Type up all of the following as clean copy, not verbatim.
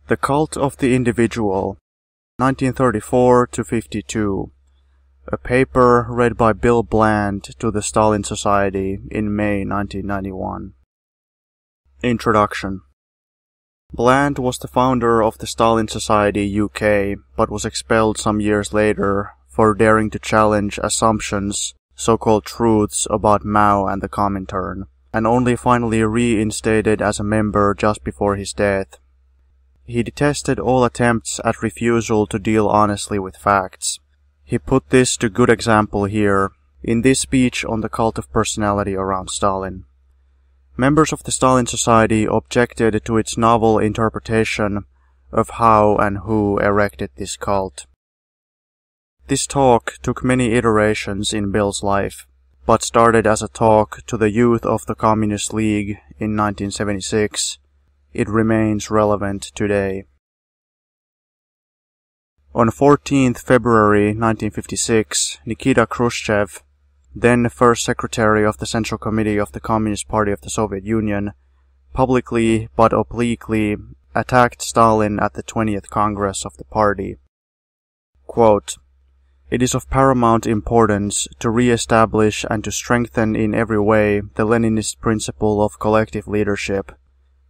The Cult of the Individual, 1934-52. A paper read by Bill Bland to the Stalin Society in May 1991. Introduction. Bland was the founder of the Stalin Society UK, but was expelled some years later for daring to challenge assumptions, so-called truths about Mao and the Comintern, and only finally reinstated as a member just before his death. He detested all attempts at refusal to deal honestly with facts. He put this to good example here, in this speech on the cult of personality around Stalin. Members of the Stalin Society objected to its novel interpretation of how and who erected this cult. This talk took many iterations in Bill's life, but started as a talk to the youth of the Communist League in 1976. It remains relevant today. On 14th February 1956, Nikita Khrushchev, then first secretary of the Central Committee of the Communist Party of the Soviet Union, publicly but obliquely attacked Stalin at the 20th Congress of the party. Quote, "It is of paramount importance to re-establish and to strengthen in every way the Leninist principle of collective leadership.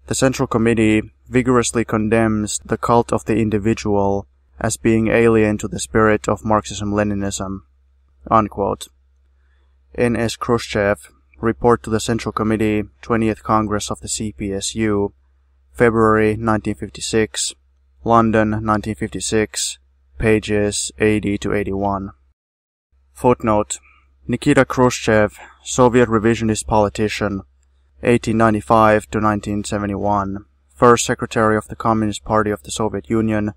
The Central Committee vigorously condemns the cult of the individual as being alien to the spirit of Marxism-Leninism." Unquote. N.S. Khrushchev, Report to the Central Committee, 20th Congress of the CPSU, February 1956, London 1956, pages 80-81. Footnote. Nikita Khrushchev, Soviet revisionist politician, 1895-1971, first Secretary of the Communist Party of the Soviet Union,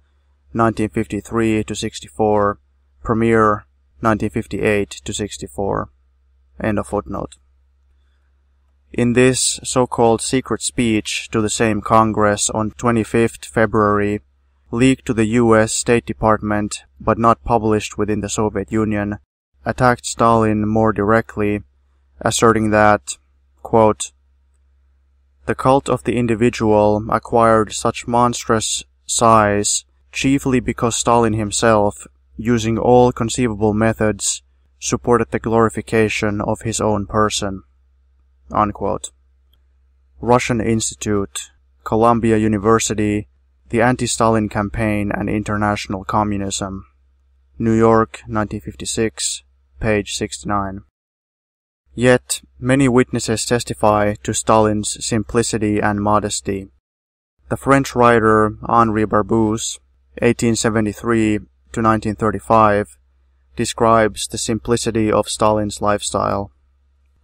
1953-64, Premier, 1958-64. End of footnote. In this so-called secret speech to the same Congress on 25th February, leaked to the U.S. State Department but not published within the Soviet Union, attacked Stalin more directly, asserting that, quote, "The cult of the individual acquired such monstrous size chiefly because Stalin himself, using all conceivable methods, supported the glorification of his own person." Unquote. Russian Institute, Columbia University, The Anti-Stalin Campaign and International Communism, New York, 1956, page 69. Yet, many witnesses testify to Stalin's simplicity and modesty. The French writer Henri Barbusse, 1873-1935, describes the simplicity of Stalin's lifestyle.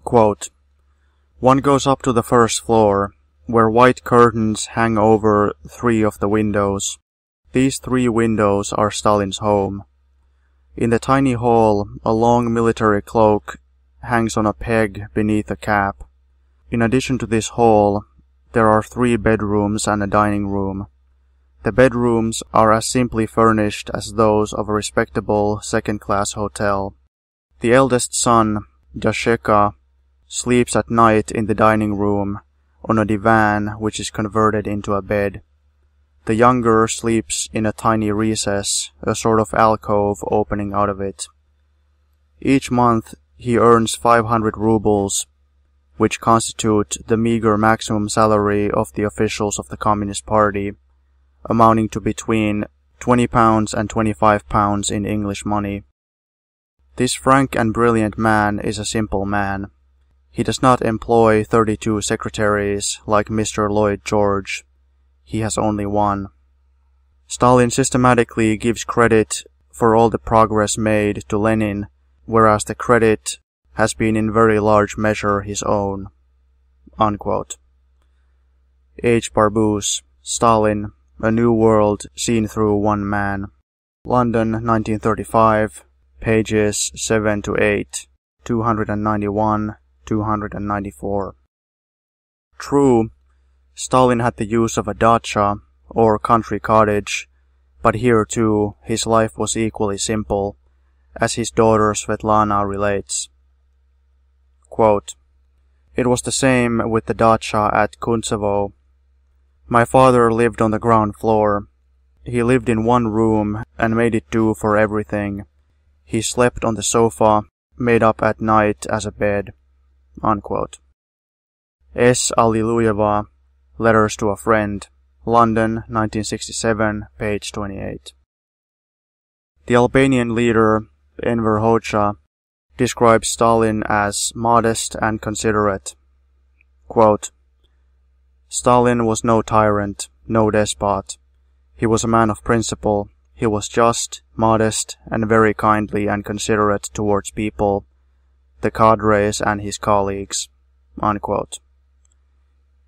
Quote, "One goes up to the first floor, where white curtains hang over 3 of the windows. These 3 windows are Stalin's home. In the tiny hall, a long military cloak hangs on a peg beneath a cap. In addition to this hall, there are 3 bedrooms and a dining room. The bedrooms are as simply furnished as those of a respectable second-class hotel. The eldest son, Jasheka, sleeps at night in the dining room, on a divan which is converted into a bed. The younger sleeps in a tiny recess, a sort of alcove opening out of it. Each month he earns 500 rubles, which constitute the meager maximum salary of the officials of the Communist Party, amounting to between £20 and £25 in English money. This frank and brilliant man is a simple man. He does not employ 32 secretaries like Mr. Lloyd George. He has only 1. Stalin systematically gives credit for all the progress made to Lenin, whereas the credit has been in very large measure his own." Unquote. H. Barbusse, Stalin, A New World Seen Through One Man. London, 1935, pages 7-8, 291-294. True, Stalin had the use of a dacha, or country cottage, but here too his life was equally simple, as his daughter Svetlana relates. Quote, "It was the same with the dacha at Kuntsevo. My father lived on the ground floor. He lived in one room and made it do for everything. He slept on the sofa, made up at night as a bed." Unquote. S. Allilujeva, Letters to a Friend, London, 1967, page 28. The Albanian leader, Enver Hoxha, describes Stalin as modest and considerate. Quote, "Stalin was no tyrant, no despot. He was a man of principle. He was just, modest, and very kindly and considerate towards people, the cadres and his colleagues." Unquote.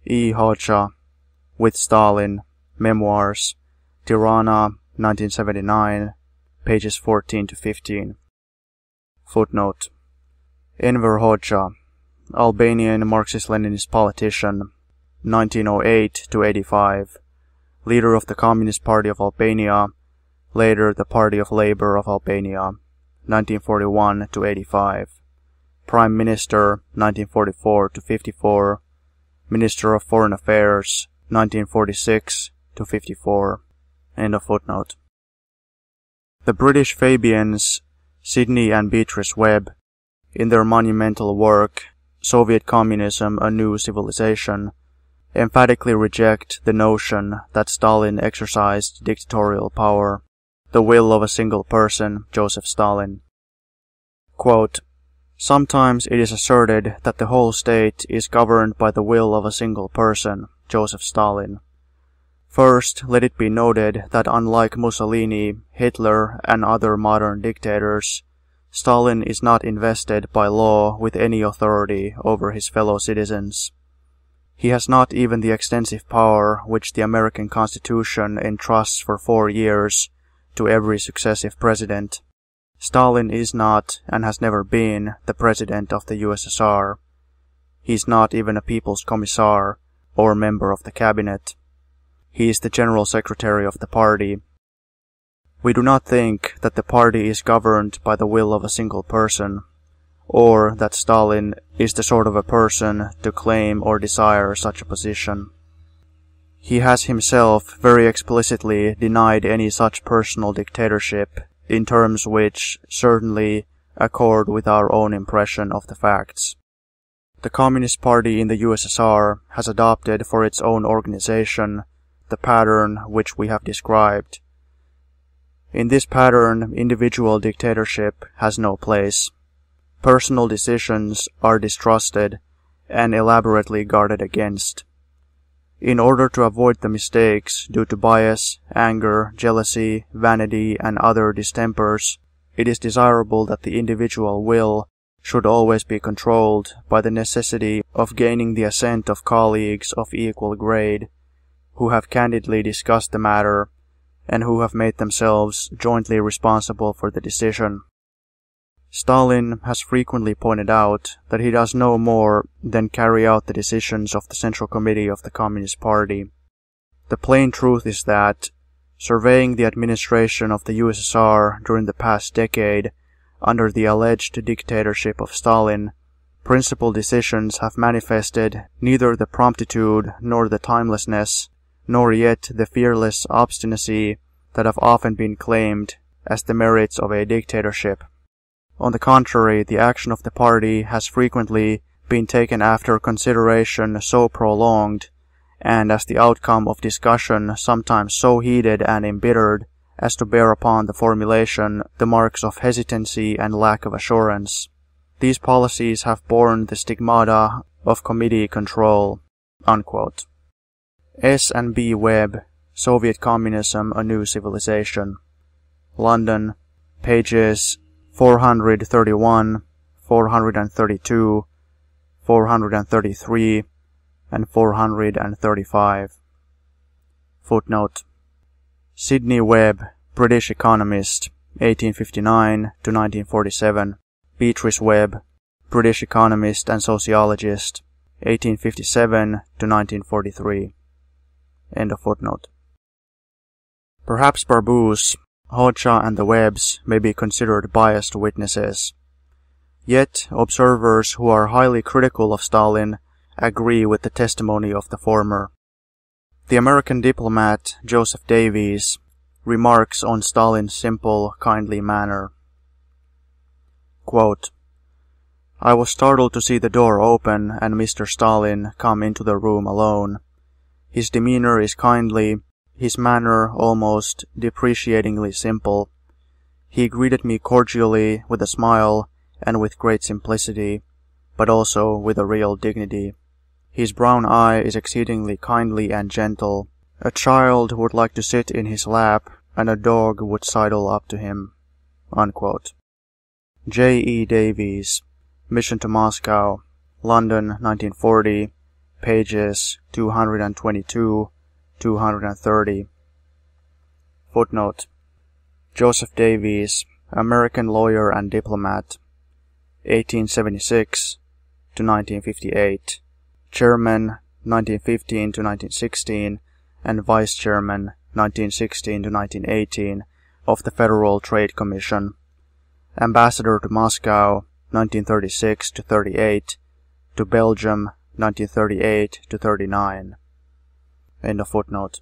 E. Hoxha, With Stalin, Memoirs, Tirana, 1979, pages 14 to 15. Footnote. Enver Hoxha, Albanian Marxist-Leninist politician, 1908 to 85, leader of the Communist Party of Albania, later the Party of Labour of Albania, 1941 to 85, Prime Minister, 1944 to 54, Minister of Foreign Affairs, 1946 to 54. End of footnote. The British Fabians, Sidney and Beatrice Webb, in their monumental work, Soviet Communism, A New Civilization, emphatically reject the notion that Stalin exercised dictatorial power, the will of a single person, Joseph Stalin. Quote, "Sometimes it is asserted that the whole state is governed by the will of a single person, Joseph Stalin. First, let it be noted that unlike Mussolini, Hitler, and other modern dictators, Stalin is not invested by law with any authority over his fellow citizens. He has not even the extensive power which the American Constitution entrusts for 4 years to every successive president. Stalin is not, and has never been, the president of the USSR. He is not even a People's Commissar, or member of the cabinet. He is the General Secretary of the party. We do not think that the party is governed by the will of a single person, or that Stalin is the sort of a person to claim or desire such a position. He has himself very explicitly denied any such personal dictatorship in terms which certainly accord with our own impression of the facts. The Communist Party in the USSR has adopted for its own organization the pattern which we have described. In this pattern, individual dictatorship has no place. Personal decisions are distrusted and elaborately guarded against. In order to avoid the mistakes due to bias, anger, jealousy, vanity, and other distempers, it is desirable that the individual will should always be controlled by the necessity of gaining the assent of colleagues of equal grade, who have candidly discussed the matter, and who have made themselves jointly responsible for the decision. Stalin has frequently pointed out that he does no more than carry out the decisions of the Central Committee of the Communist Party. The plain truth is that, surveying the administration of the USSR during the past decade under the alleged dictatorship of Stalin, principal decisions have manifested neither the promptitude nor the timelessness, nor yet the fearless obstinacy that have often been claimed as the merits of a dictatorship. On the contrary, the action of the party has frequently been taken after consideration so prolonged, and as the outcome of discussion sometimes so heated and embittered as to bear upon the formulation the marks of hesitancy and lack of assurance. These policies have borne the stigmata of committee control." Unquote. S. and B. Webb, Soviet Communism, A New Civilization, London, pages 431, 432, 433, and 435. Footnote. Sidney Webb, British economist, 1859 to 1947. Beatrice Webb, British economist and sociologist, 1857 to 1943. End of footnote. Perhaps Barbu's, Hoxha, and the Webbs may be considered biased witnesses. Yet, observers who are highly critical of Stalin agree with the testimony of the former. The American diplomat Joseph Davies remarks on Stalin's simple, kindly manner. Quote, I was startled to see the door open and Mr. Stalin come into the room alone. His demeanor is kindly, his manner almost depreciatingly simple. He greeted me cordially with a smile and with great simplicity, but also with a real dignity. His brown eye is exceedingly kindly and gentle. A child would like to sit in his lap, and a dog would sidle up to him. Unquote. J. E. Davies, Mission to Moscow, London, 1940, pages 222-230. Footnote. Joseph Davies, American lawyer and diplomat, 1876 to 1958, chairman 1915 to 1916, and vice chairman 1916 to 1918 of the Federal Trade Commission, ambassador to Moscow 1936 to 38, to Belgium 1938 to 39. End of footnote.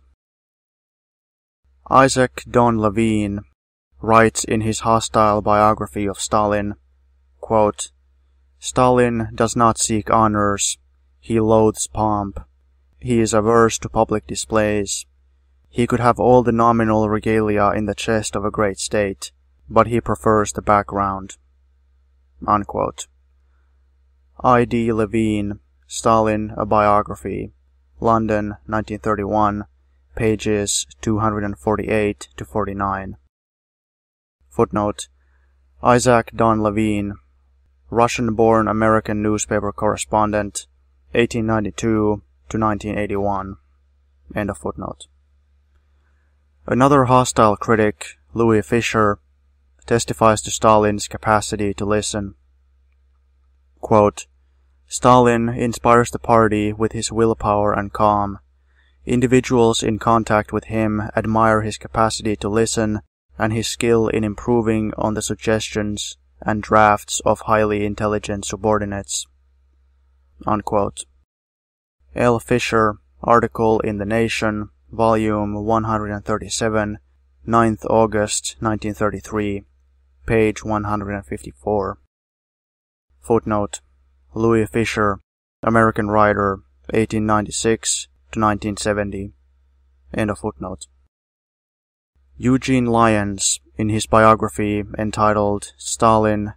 Isaac Don Levine writes in his hostile biography of Stalin, quote, Stalin does not seek honors. He loathes pomp. He is averse to public displays. He could have all the nominal regalia in the chest of a great state, but he prefers the background. Unquote. I. D. Levine, Stalin, A Biography, London, 1931, pages 248-49. Footnote. Isaac Don Levine, Russian-born American newspaper correspondent, 1892 to 1981. End of footnote. Another hostile critic, Louis Fisher, testifies to Stalin's capacity to listen. Quote, Stalin inspires the party with his willpower and calm. Individuals in contact with him admire his capacity to listen and his skill in improving on the suggestions and drafts of highly intelligent subordinates. Unquote. L. Fisher, article in The Nation, volume 137, 9th August 1933, page 154. Footnote. Louis Fisher, American writer, 1896 to 1970. End of footnote. Eugene Lyons, in his biography entitled Stalin,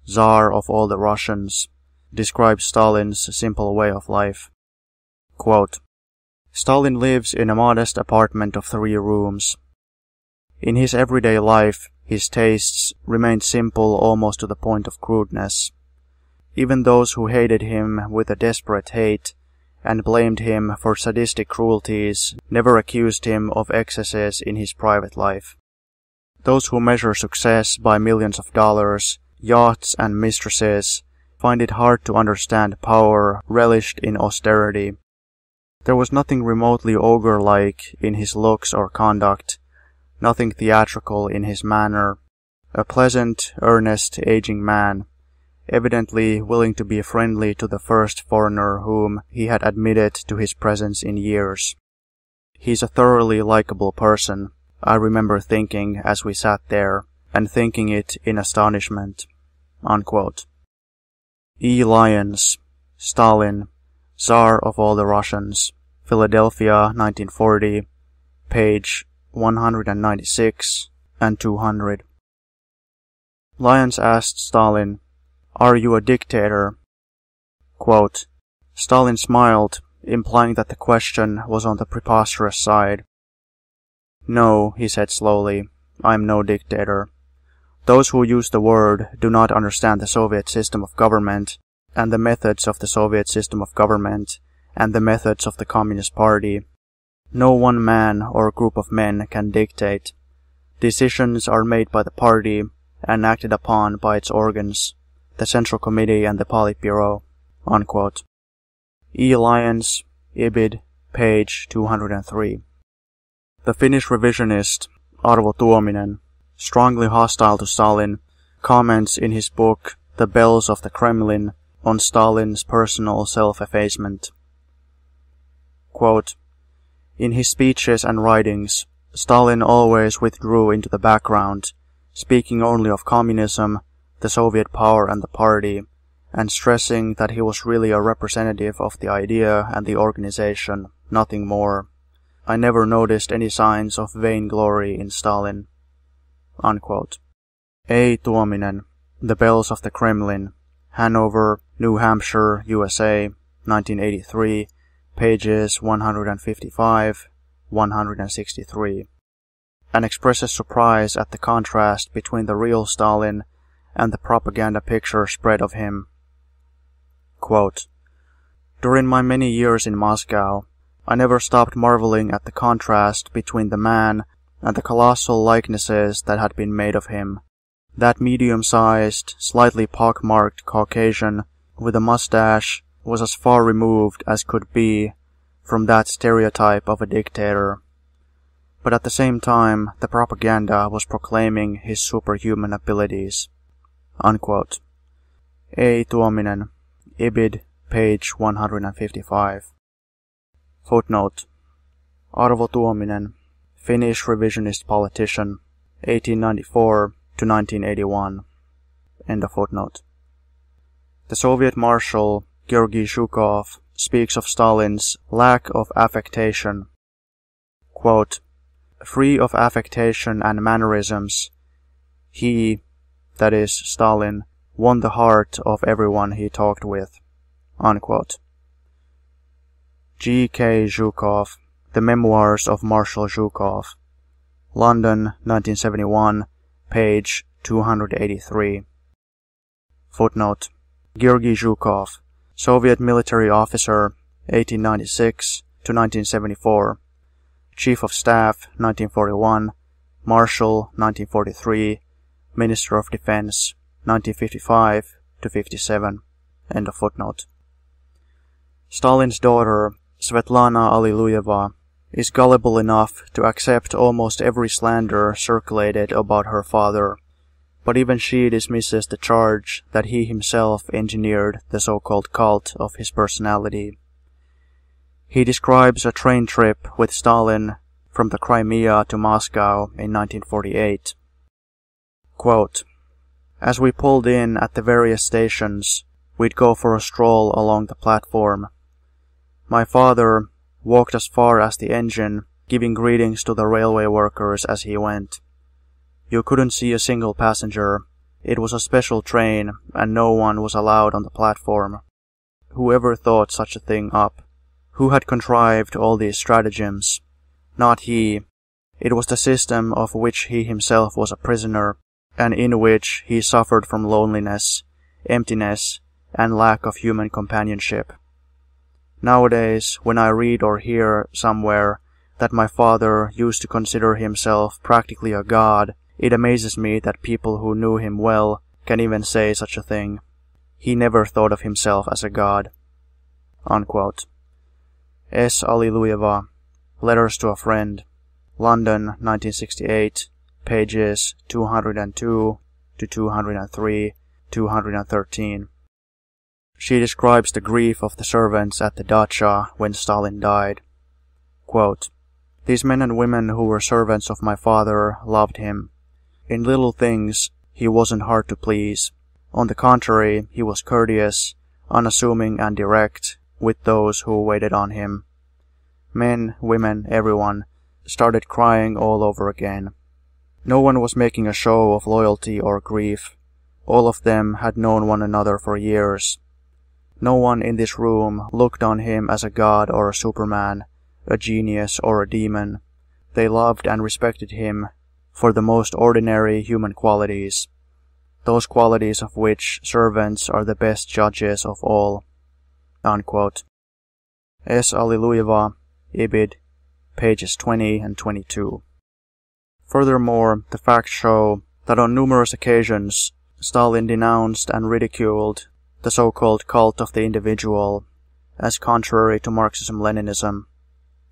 Tsar of all the Russians, describes Stalin's simple way of life. Quote, Stalin lives in a modest apartment of 3 rooms. In his everyday life, his tastes remained simple almost to the point of crudeness. Even those who hated him with a desperate hate and blamed him for sadistic cruelties never accused him of excesses in his private life. Those who measure success by millions of dollars, yachts and mistresses find it hard to understand power relished in austerity. There was nothing remotely ogre-like in his looks or conduct, nothing theatrical in his manner. A pleasant, earnest, aging man, evidently willing to be friendly to the first foreigner whom he had admitted to his presence in years. He's a thoroughly likable person, I remember thinking as we sat there, and thinking it in astonishment. Unquote. E. Lyons, Stalin, Tsar of all the Russians, Philadelphia, 1940, page 196 and 200. Lyons asked Stalin, Are you a dictator? Quote, Stalin smiled, implying that the question was on the preposterous side. No, he said slowly, I'm no dictator. Those who use the word do not understand the Soviet system of government, and the methods of the Soviet system of government, and the methods of the Communist Party. No one man or group of men can dictate. Decisions are made by the party and acted upon by its organs, the Central Committee and the Politburo. Unquote. E. Lyons, Ibid, page 203. The Finnish revisionist, Arvo Tuominen, strongly hostile to Stalin, comments in his book The Bells of the Kremlin on Stalin's personal self-effacement. Quote, In his speeches and writings, Stalin always withdrew into the background, speaking only of communism, the Soviet power and the party, and stressing that he was really a representative of the idea and the organization, nothing more. I never noticed any signs of vainglory in Stalin." Unquote. A. Tuominen, The Bells of the Kremlin, Hanover, New Hampshire, USA, 1983, pages 155-163, and expresses surprise at the contrast between the real Stalin and the propaganda picture spread of him. Quote, "During my many years in Moscow, I never stopped marveling at the contrast between the man and the colossal likenesses that had been made of him. That medium-sized, slightly pock-marked Caucasian with a mustache was as far removed as could be from that stereotype of a dictator. But at the same time, the propaganda was proclaiming his superhuman abilities." Unquote. A. Tuominen, Ibid, page 155. Footnote. Arvo Tuominen, Finnish revisionist politician, 1894 to 1981. End of footnote. The Soviet Marshal Georgy Zhukov speaks of Stalin's lack of affectation. Quote, "Free of affectation and mannerisms, he, that is, Stalin, won the heart of everyone he talked with." Unquote. G. K. Zhukov, The Memoirs of Marshal Zhukov, London, 1971, page 283. Footnote. Georgy Zhukov, Soviet military officer, 1896 to 1974, Chief of Staff, 1941, Marshal, 1943, Minister of Defense, 1955 to 57. End of footnote. Stalin's daughter, Svetlana Alliluyeva, is gullible enough to accept almost every slander circulated about her father, but even she dismisses the charge that he himself engineered the so-called cult of his personality. He describes a train trip with Stalin from the Crimea to Moscow in 1948. Quote, "As we pulled in at the various stations, we'd go for a stroll along the platform. My father walked as far as the engine, giving greetings to the railway workers as he went. You couldn't see a single passenger. It was a special train, and no one was allowed on the platform. Whoever thought such a thing up? Who had contrived all these stratagems? Not he. It was the system of which he himself was a prisoner, and in which he suffered from loneliness, emptiness, and lack of human companionship. Nowadays, when I read or hear somewhere that my father used to consider himself practically a god, it amazes me that people who knew him well can even say such a thing. He never thought of himself as a god." Unquote. S. Alliluyeva, Letters to a Friend, London, 1968, pages 202 to 203, 213. She describes the grief of the servants at the dacha when Stalin died. Quote, "These men and women who were servants of my father loved him. In little things, he wasn't hard to please. On the contrary, he was courteous, unassuming and direct with those who waited on him. Men, women, everyone started crying all over again. No one was making a show of loyalty or grief. All of them had known one another for years. No one in this room looked on him as a god or a superman, a genius or a demon. They loved and respected him for the most ordinary human qualities, those qualities of which servants are the best judges of all." Unquote. S. Alliluyeva, Ibid, pages 20 and 22. Furthermore, the facts show that on numerous occasions Stalin denounced and ridiculed the so-called cult of the individual as contrary to Marxism-Leninism.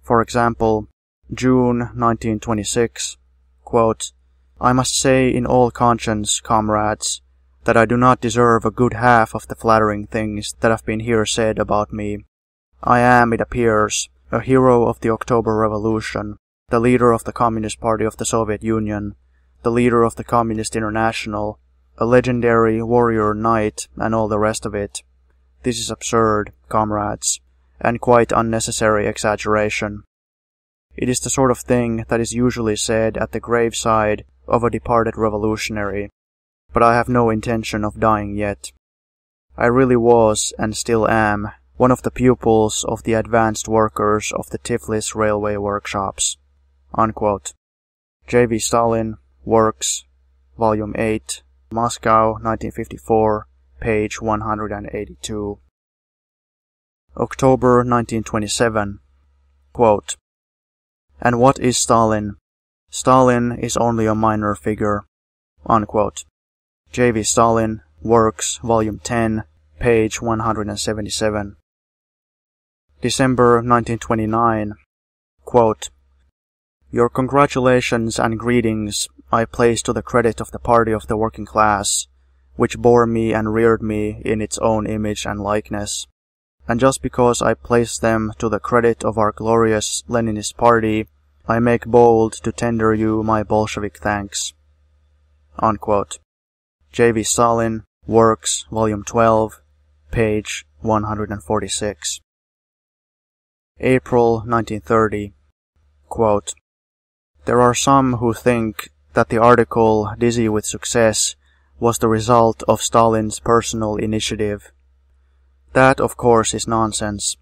For example, June 1926, quote, "I must say in all conscience, comrades, that I do not deserve a good half of the flattering things that have been here said about me. I am, it appears, a hero of the October Revolution, the leader of the Communist Party of the Soviet Union, the leader of the Communist International, a legendary warrior knight, and all the rest of it. This is absurd, comrades, and quite unnecessary exaggeration. It is the sort of thing that is usually said at the graveside of a departed revolutionary, but I have no intention of dying yet. I really was, and still am, one of the pupils of the advanced workers of the Tiflis railway workshops." Unquote. J.V. Stalin, Works, Volume 8, Moscow, 1954, page 182. October 1927. Quote, "And what is Stalin? Stalin is only a minor figure." Unquote. J.V. Stalin, Works, Volume 10, page 177. December 1929. Quote, "Your congratulations and greetings I place to the credit of the Party of the Working Class, which bore me and reared me in its own image and likeness. And just because I place them to the credit of our glorious Leninist party, I make bold to tender you my Bolshevik thanks." Unquote. J.V. Stalin, Works, Volume 12, page 146. April 1930. Quote, "There are some who think that the article Dizzy with Success was the result of Stalin's personal initiative. That, of course, is nonsense.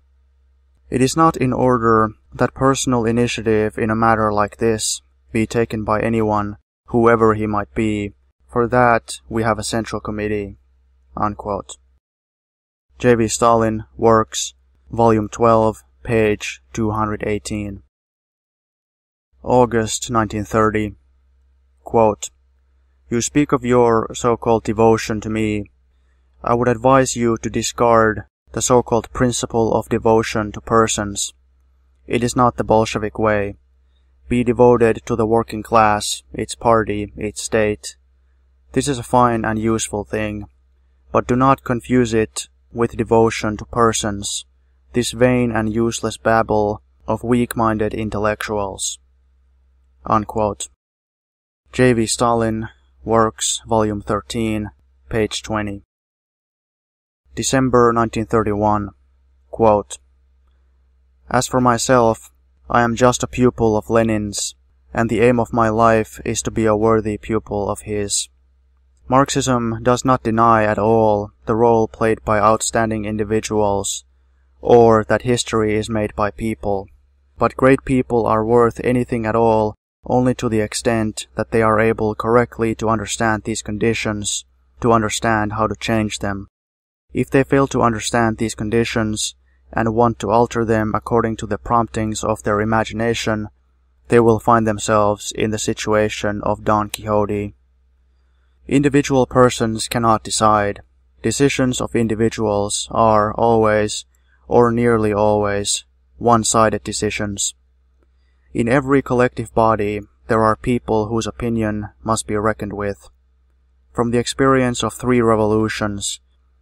It is not in order that personal initiative in a matter like this be taken by anyone, whoever he might be. For that we have a Central Committee." Unquote. J.V. Stalin, Works, Volume 12, page 218. August 1930. Quote, "You speak of your so-called devotion to me. I would advise you to discard the so-called principle of devotion to persons. It is not the Bolshevik way. Be devoted to the working class, its party, its state. This is a fine and useful thing, but do not confuse it with devotion to persons, this vain and useless babble of weak-minded intellectuals." Unquote. J.V. Stalin, Works, Volume 13, page 20. December 1931. Quote, "As for myself, I am just a pupil of Lenin's, and the aim of my life is to be a worthy pupil of his. Marxism does not deny at all the role played by outstanding individuals, or that history is made by people, but great people are worth anything at all only to the extent that they are able correctly to understand these conditions, to understand how to change them. If they fail to understand these conditions, and want to alter them according to the promptings of their imagination, they will find themselves in the situation of Don Quixote. Individual persons cannot decide. Decisions of individuals are always, or nearly always, one-sided decisions. In every collective body, there are people whose opinion must be reckoned with. From the experience of 3 revolutions,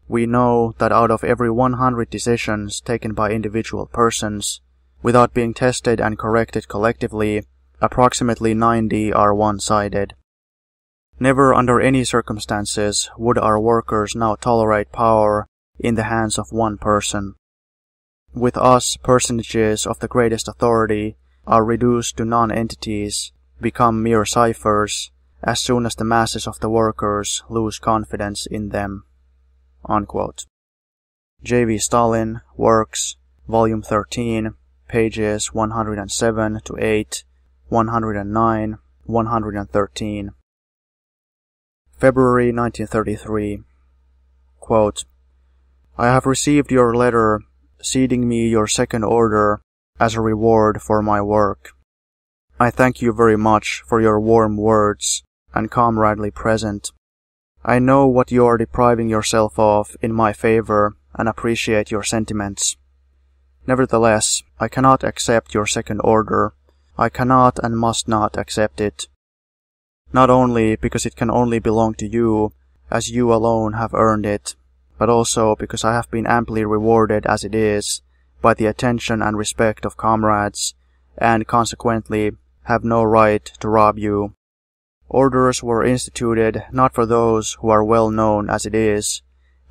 we know that out of every 100 decisions taken by individual persons, without being tested and corrected collectively, approximately 90 are one-sided. Never under any circumstances would our workers now tolerate power in the hands of one person. With us, personages of the greatest authority are reduced to non-entities, become mere ciphers, as soon as the masses of the workers lose confidence in them." Unquote. J.V. Stalin, Works, Volume 13, pages 107 to 8, 109, 113. February 1933. Quote, "I have received your letter ceding me your second order as a reward for my work. I thank you very much for your warm words and comradely present. I know what you are depriving yourself of in my favor and appreciate your sentiments. Nevertheless, I cannot accept your second order. I cannot and must not accept it. Not only because it can only belong to you, as you alone have earned it, but also because I have been amply rewarded as it is by the attention and respect of comrades, and consequently have no right to rob you. Orders were instituted not for those who are well known as it is,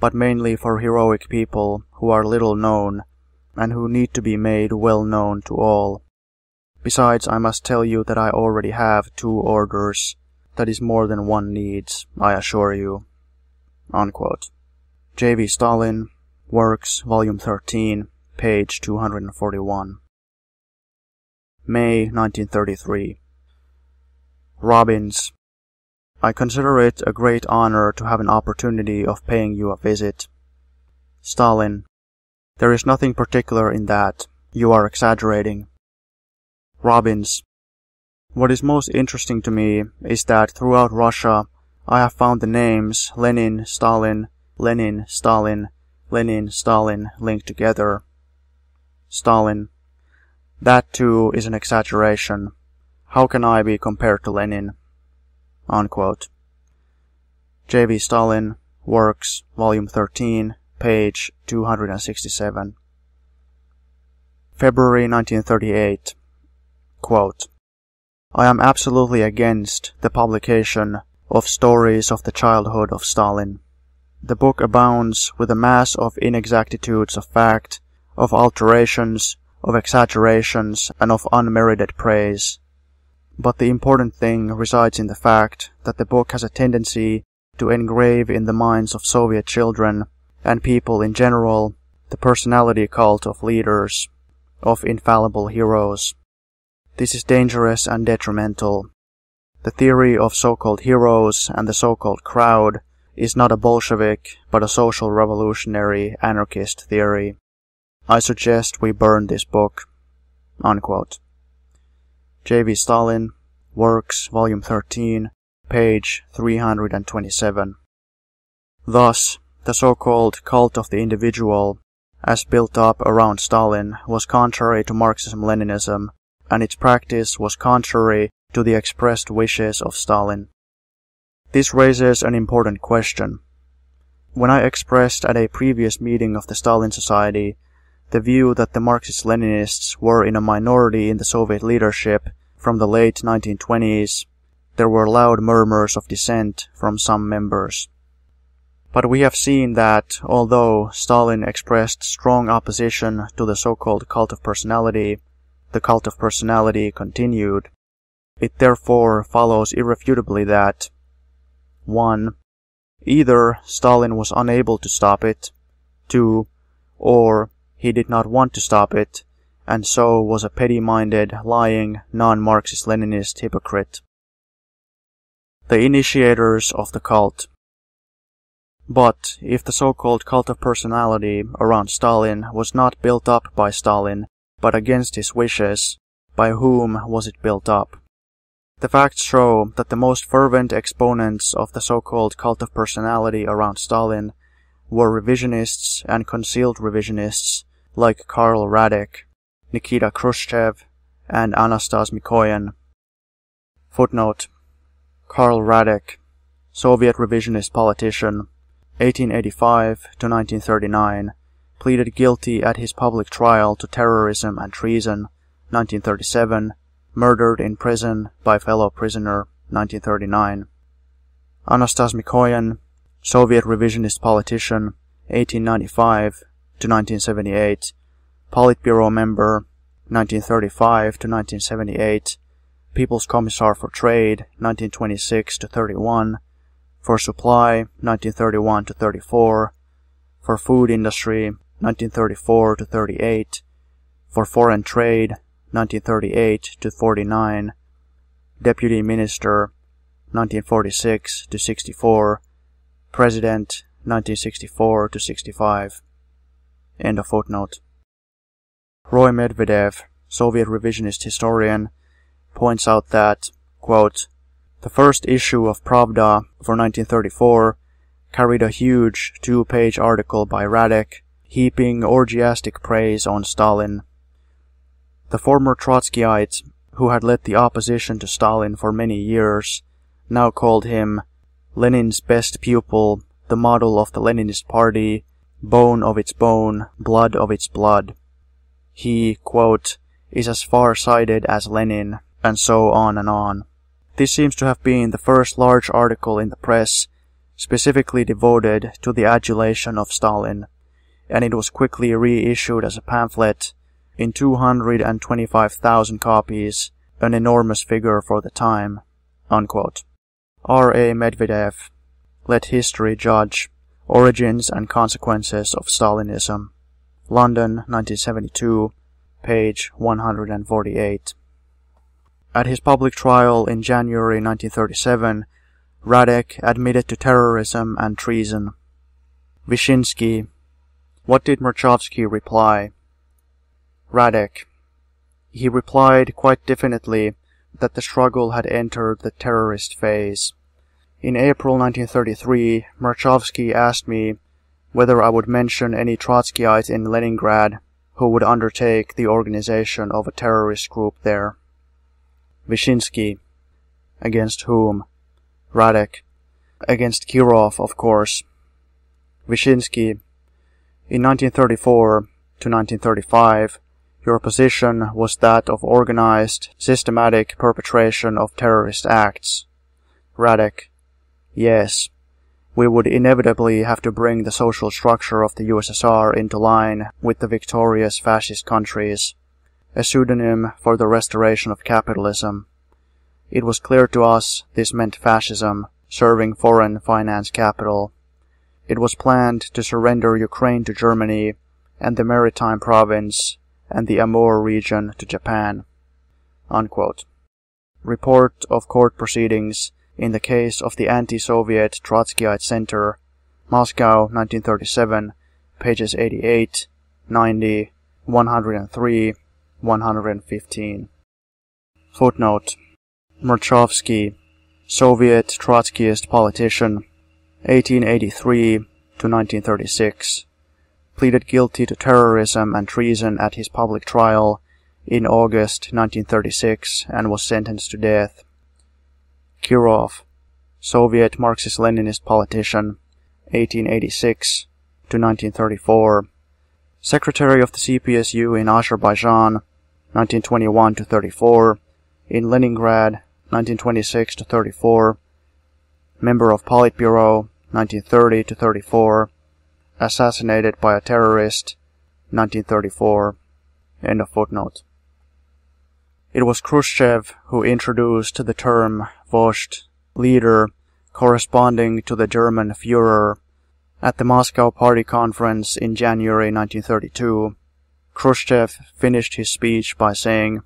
but mainly for heroic people who are little known, and who need to be made well known to all. Besides, I must tell you that I already have 2 orders. That is more than one needs, I assure you." Unquote. J.V. Stalin, Works, Volume 13, page 241. May 1933. Robbins. I consider it a great honor to have an opportunity of paying you a visit. Stalin. There is nothing particular in that. You are exaggerating. Robbins. What is most interesting to me is that throughout Russia I have found the names Lenin, Stalin, Lenin, Stalin, Lenin, Stalin linked together. Stalin. That too is an exaggeration. How can I be compared to Lenin? Unquote. J.V. Stalin, Works, Volume 13, page 267. February 1938. Quote, I am absolutely against the publication of stories of the childhood of Stalin. The book abounds with a mass of inexactitudes of fact, of alterations, of exaggerations, and of unmerited praise. But the important thing resides in the fact that the book has a tendency to engrave in the minds of Soviet children, and people in general, the personality cult of leaders, of infallible heroes. This is dangerous and detrimental. The theory of so-called heroes and the so-called crowd is not a Bolshevik, but a social revolutionary anarchist theory. I suggest we burn this book. Unquote. J.V. Stalin, Works, Volume 13, page 327. Thus, the so-called cult of the individual, as built up around Stalin, was contrary to Marxism-Leninism, and its practice was contrary to the expressed wishes of Stalin. This raises an important question. When I expressed at a previous meeting of the Stalin Society the view that the Marxist-Leninists were in a minority in the Soviet leadership from the late 1920s, there were loud murmurs of dissent from some members. But we have seen that, although Stalin expressed strong opposition to the so-called cult of personality, the cult of personality continued. It therefore follows irrefutably that 1. Either Stalin was unable to stop it, 2. Or he did not want to stop it, and so was a petty-minded, lying, non-Marxist-Leninist hypocrite. The initiators of the cult. But if the so-called cult of personality around Stalin was not built up by Stalin, but against his wishes, by whom was it built up? The facts show that the most fervent exponents of the so-called cult of personality around Stalin were revisionists and concealed revisionists like Karl Radek, Nikita Khrushchev, and Anastas Mikoyan. Footnote: Karl Radek, Soviet revisionist politician, 1885 to 1939, pleaded guilty at his public trial to terrorism and treason, 1937, murdered in prison by fellow prisoner, 1939. Anastas Mikoyan, Soviet revisionist politician, 1895 to 1978, Politburo member, 1935 to 1978, People's Commissar for Trade, 1926 to 31, for Supply, 1931 to 34, for Food Industry, 1934 to 38, for Foreign Trade, 1938 to 49, Deputy Minister, 1946 to 64, President, 1964 to 65. End of footnote. Roy Medvedev, Soviet revisionist historian, points out that, quote, the first issue of Pravda for 1934 carried a huge 2-page article by Radek, heaping orgiastic praise on Stalin. The former Trotskyite, who had led the opposition to Stalin for many years, now called him Lenin's best pupil, the model of the Leninist party, bone of its bone, blood of its blood. he, quote, is as far-sighted as Lenin, and so on and on. This seems to have been the first large article in the press specifically devoted to the adulation of Stalin, and it was quickly reissued as a pamphlet in 225,000 copies, an enormous figure for the time, unquote. R.A. Medvedev, Let History Judge, Origins and Consequences of Stalinism, London, 1972, page 148. At his public trial in January 1937, Radek admitted to terrorism and treason. Vyshinsky. What did Murchovsky reply? Radek. He replied quite definitely that the struggle had entered the terrorist phase. In April 1933, Murchovsky asked me whether I would mention any Trotskyite in Leningrad who would undertake the organization of a terrorist group there. Vyshinsky. Against whom? Radek. Against Kirov, of course. Vyshinsky. In 1934 to 1935, your position was that of organized, systematic perpetration of terrorist acts. Radek. Yes. We would inevitably have to bring the social structure of the USSR into line with the victorious fascist countries, a pseudonym for the restoration of capitalism. It was clear to us this meant fascism, serving foreign finance capital. It was planned to surrender Ukraine to Germany and the Maritime Province and the Amur region to Japan. Unquote. Report of court proceedings in the case of the anti-Soviet Trotskyite Center, Moscow, 1937, pages 88, 90, 103, 115. Footnote. Murchovsky, Soviet Trotskyist politician, 1883 to 1936, pleaded guilty to terrorism and treason at his public trial in August 1936 and was sentenced to death. Kirov, Soviet Marxist-Leninist politician, 1886 to 1934, secretary of the CPSU in Azerbaijan, 1921 to 34, in Leningrad, 1926 to 34, member of Politburo, 1930 to 34, assassinated by a terrorist, 1934. End of footnote. It was Khrushchev who introduced the term Vozhd, leader, corresponding to the German Führer. At the Moscow Party Conference in January 1932, Khrushchev finished his speech by saying,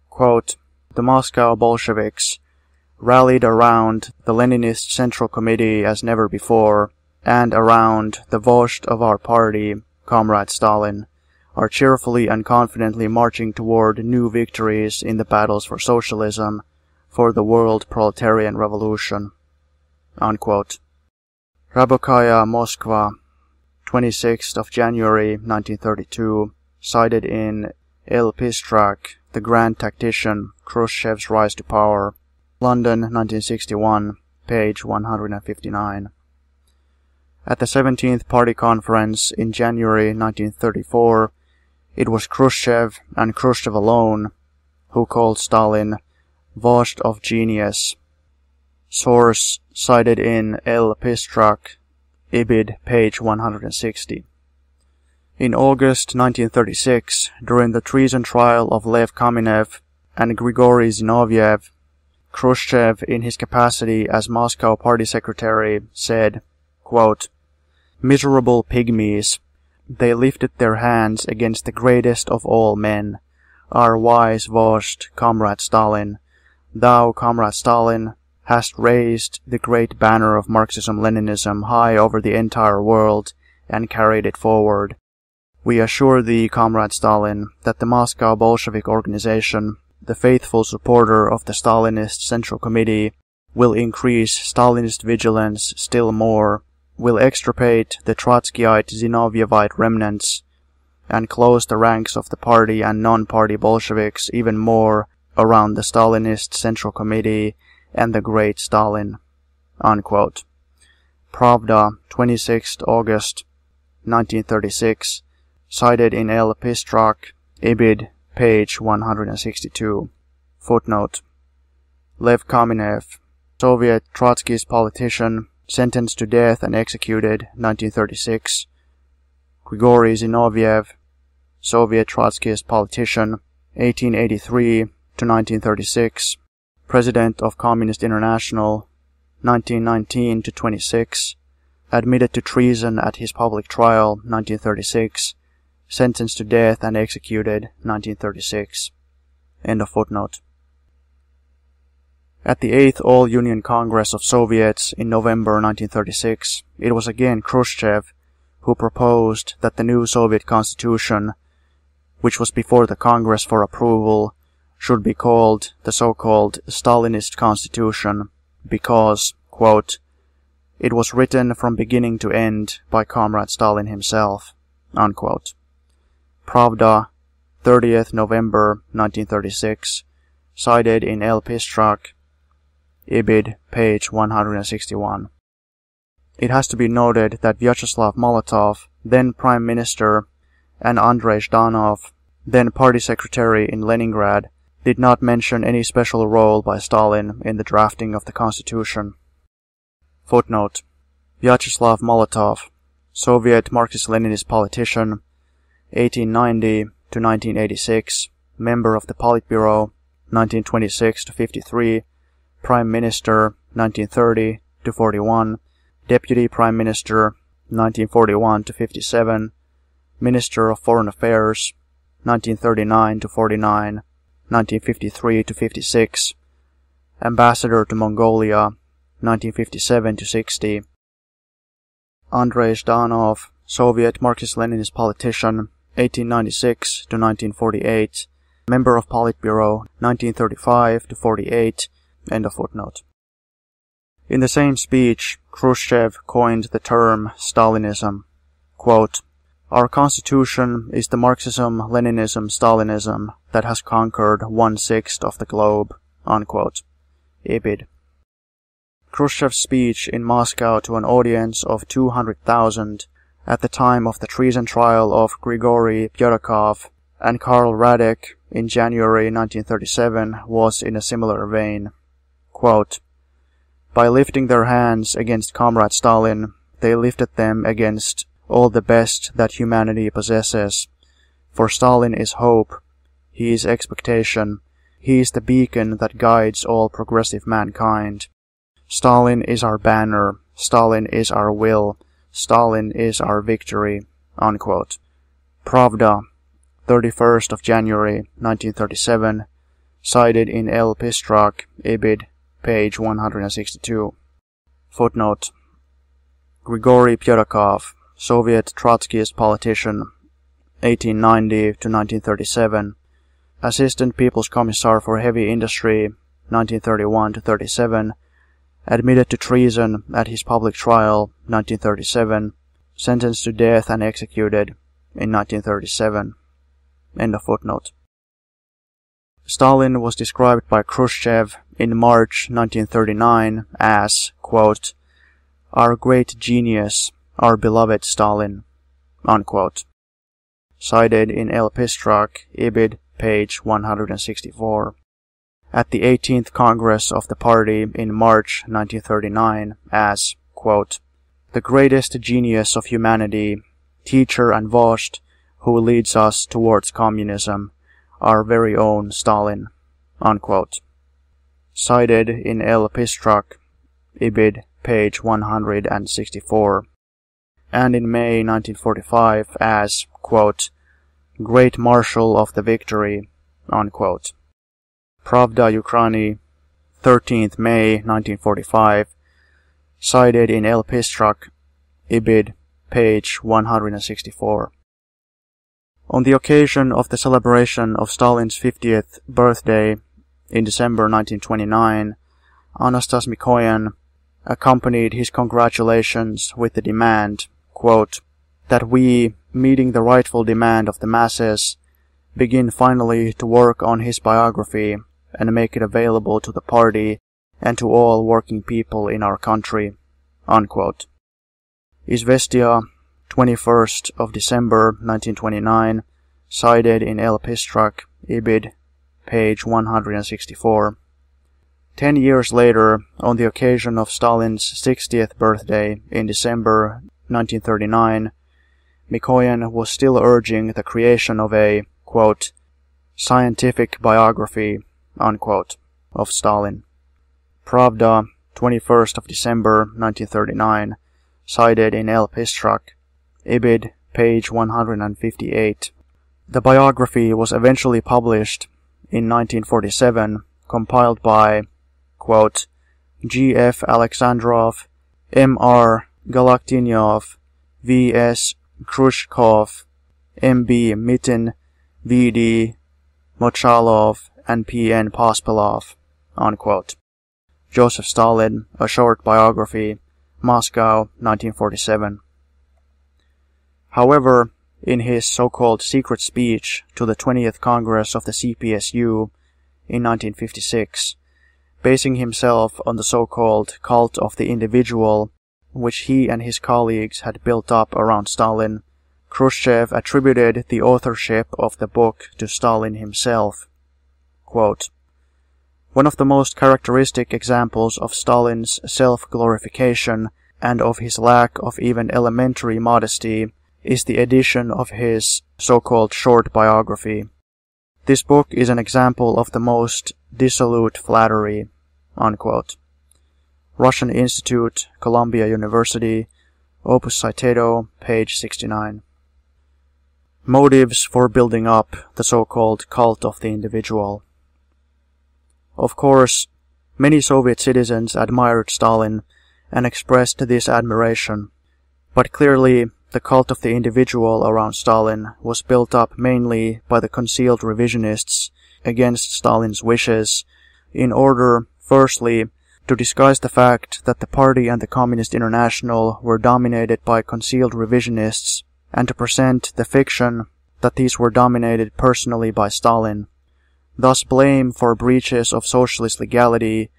quote, the Moscow Bolsheviks rallied around the Leninist Central Committee as never before, and around the Vozhd of our party, Comrade Stalin, are cheerfully and confidently marching toward new victories in the battles for socialism, for the world proletarian revolution. Unquote. Rabokaya, Moskva, 26th of January 1932, cited in El Pistrak, The Grand Tactician, Khrushchev's Rise to Power, London, 1961, page 159. At the 17th Party Conference in January 1934, it was Khrushchev and Khrushchev alone who called Stalin Vozhd of Genius. Source cited in El Pistrak, Ibid, page 160. In August 1936, during the treason trial of Lev Kamenev and Grigory Zinoviev, Khrushchev, in his capacity as Moscow Party Secretary, said, quote, miserable pygmies, they lifted their hands against the greatest of all men, our wise Vozhd, Comrade Stalin. Thou, Comrade Stalin, hast raised the great banner of Marxism-Leninism high over the entire world and carried it forward. We assure thee, Comrade Stalin, that the Moscow Bolshevik organization, the faithful supporter of the Stalinist Central Committee, will increase Stalinist vigilance still more, will extirpate the Trotskyite Zinovievite remnants, and close the ranks of the party and non-party Bolsheviks even more around the Stalinist Central Committee and the great Stalin. Unquote. Pravda, 26th August 1936, cited in El Pistrak, Ibid, page 162. Footnote. Lev Kamenev, Soviet Trotskyist politician, sentenced to death and executed 1936. Grigory Zinoviev, Soviet Trotskyist politician, 1883 to 1936, President of Communist International, 1919 to 26, admitted to treason at his public trial, 1936, sentenced to death and executed, 1936. End of footnote. At the 8th All-Union Congress of Soviets in November 1936, it was again Khrushchev who proposed that the new Soviet constitution, which was before the Congress for approval, should be called the so-called Stalinist constitution because, quote, it was written from beginning to end by Comrade Stalin himself, unquote. Pravda, 30th November 1936, cited in L. Pistrak, Ibid, page 161. It has to be noted that Vyacheslav Molotov, then Prime Minister, and Andrei Zhdanov, then Party Secretary in Leningrad, did not mention any special role by Stalin in the drafting of the constitution. Footnote. Vyacheslav Molotov, Soviet Marxist-Leninist politician, 1890 to 1986, member of the Politburo, 1926 to 53, Prime Minister, 1930 to 41, Deputy Prime Minister, 1941 to 57, Minister of Foreign Affairs, 1939 to 49, 1953 to 56, Ambassador to Mongolia, 1957 to 60, Andrei Zhdanov, Soviet Marxist-Leninist politician, 1896 to 1948, member of Politburo, 1935 to 48, end of footnote. In the same speech, Khrushchev coined the term Stalinism. Quote, our constitution is the Marxism-Leninism-Stalinism that has conquered 1/6 of the globe, unquote. Ibid. Khrushchev's speech in Moscow to an audience of 200,000 at the time of the treason trial of Grigory Pyerakov and Karl Radek in January 1937 was in a similar vein. Quote, by lifting their hands against Comrade Stalin, they lifted them against all the best that humanity possesses. For Stalin is hope, he is expectation, he is the beacon that guides all progressive mankind. Stalin is our banner, Stalin is our will, Stalin is our victory, unquote. Pravda, 31st of January, 1937, cited in L. Pistrak, Ibid, page 162. Footnote. Grigory Pyerakov, Soviet Trotskyist politician, 1890 to 1937, Assistant People's Commissar for Heavy Industry, 1931 to 37, admitted to treason at his public trial, 1937, sentenced to death and executed in 1937. End of footnote. Stalin was described by Khrushchev in March 1939 as, quote, our great genius, our beloved Stalin, unquote. Cited in L. Pistrak, Ibid, page 164. At the 18th Congress of the party in March 1939 as, quote, the greatest genius of humanity, teacher and vozhd, who leads us towards communism, our very own Stalin, unquote. Cited in L. Pistrak, Ibid, page 164. And in May 1945 as, quote, Great Marshal of the Victory, unquote. Pravda Ukraini, 13th May 1945, cited in L. Pistrak, Ibid, page 164. On the occasion of the celebration of Stalin's 50th birthday in December 1929, Anastas Mikoyan accompanied his congratulations with the demand, quote, that we, meeting the rightful demand of the masses, begin finally to work on his biography and make it available to the party and to all working people in our country, unquote. Izvestia, 21st of December 1929, cited in L. Pistrak, Ibid, page 164. 10 years later, on the occasion of Stalin's 60th birthday in December 1939, Mikoyan was still urging the creation of a, quote, scientific biography, unquote, of Stalin. Pravda, 21st of December 1939, cited in L. Pistrak, Ibid, page 158. The biography was eventually published in 1947, compiled by, quote, G. F. Alexandrov, M. R. Galaktinyov, V. S. Khrushchev, M. B. Mitin, V. D. Mochalov, and P. N. Pospelov, unquote. Joseph Stalin, A Short Biography, Moscow, 1947. However, in his so-called secret speech to the 20th Congress of the CPSU in 1956, basing himself on the so-called cult of the individual, which he and his colleagues had built up around Stalin, Khrushchev attributed the authorship of the book to Stalin himself. Quote, one of the most characteristic examples of Stalin's self-glorification and of his lack of even elementary modesty is the edition of his so-called short biography. This book is an example of the most dissolute flattery, unquote. Russian Institute, Columbia University, Opus Citato, page 69. Motives for building up the so-called cult of the individual. Of course, many Soviet citizens admired Stalin and expressed this admiration, but clearly the cult of the individual around Stalin was built up mainly by the concealed revisionists against Stalin's wishes, in order, firstly, to disguise the fact that the party and the Communist International were dominated by concealed revisionists, and to present the fiction that these were dominated personally by Stalin. Thus blame for breaches of socialist legality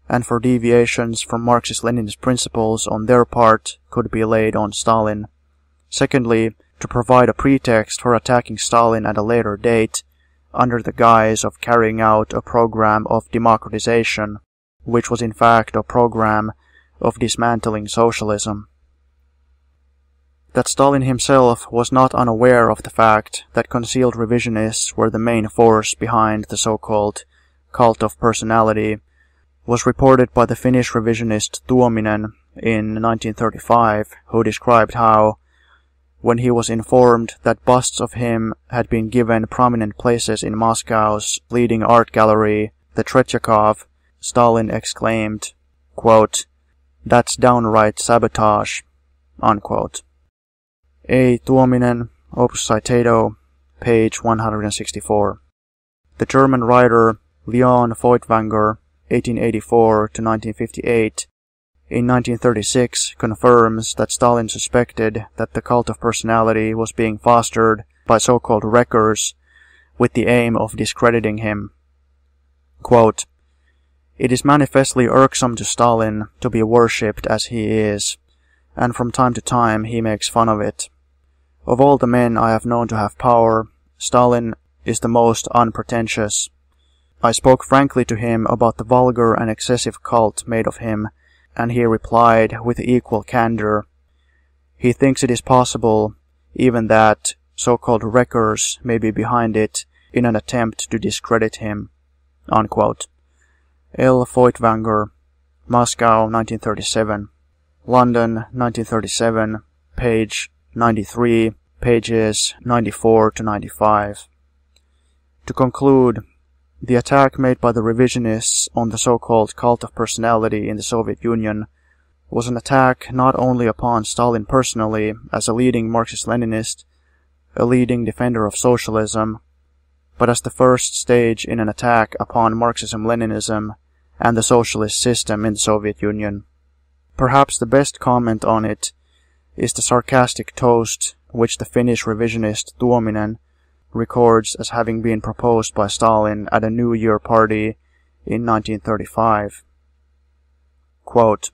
and for deviations from Marxist-Leninist principles on their part could be laid on Stalin. Secondly, to provide a pretext for attacking Stalin at a later date, under the guise of carrying out a program of democratization, which was in fact a program of dismantling socialism. That Stalin himself was not unaware of the fact that concealed revisionists were the main force behind the so-called cult of personality was reported by the Finnish revisionist Tuominen in 1935, who described how, when he was informed that busts of him had been given prominent places in Moscow's leading art gallery, the Tretyakov, Stalin exclaimed, quote, "That's downright sabotage," unquote. A. Tuominen, Opus Citato, page 164. The German writer Leon Feuchtwanger, 1884 to 1958, in 1936 confirms that Stalin suspected that the cult of personality was being fostered by so-called wreckers with the aim of discrediting him. Quote, "It is manifestly irksome to Stalin to be worshipped as he is, and from time to time he makes fun of it. Of all the men I have known to have power, Stalin is the most unpretentious. I spoke frankly to him about the vulgar and excessive cult made of him, and he replied with equal candor, he thinks it is possible even that so-called wreckers may be behind it in an attempt to discredit him," unquote. L. Feuchtwanger, Moscow, 1937. London, 1937, page 93, pages 94 to 95. To conclude, the attack made by the revisionists on the so-called cult of personality in the Soviet Union was an attack not only upon Stalin personally as a leading Marxist-Leninist, a leading defender of socialism, but as the first stage in an attack upon Marxism-Leninism and the socialist system in the Soviet Union. Perhaps the best comment on it is the sarcastic toast which the Finnish revisionist Tuominen records as having been proposed by Stalin at a New Year party in 1935. Quote,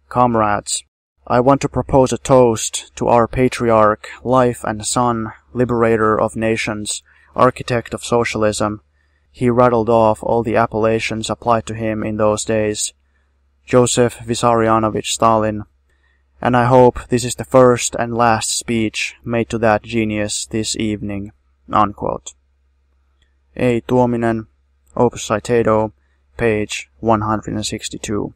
"Comrades, I want to propose a toast to our patriarch, life and son, liberator of nations, architect of socialism. He rattled off all the appellations applied to him in those days. Joseph Vissarionovich Stalin. And I hope this is the first and last speech made to that genius this evening." Unquote. A. Tuominen, Opus Citato, page 162.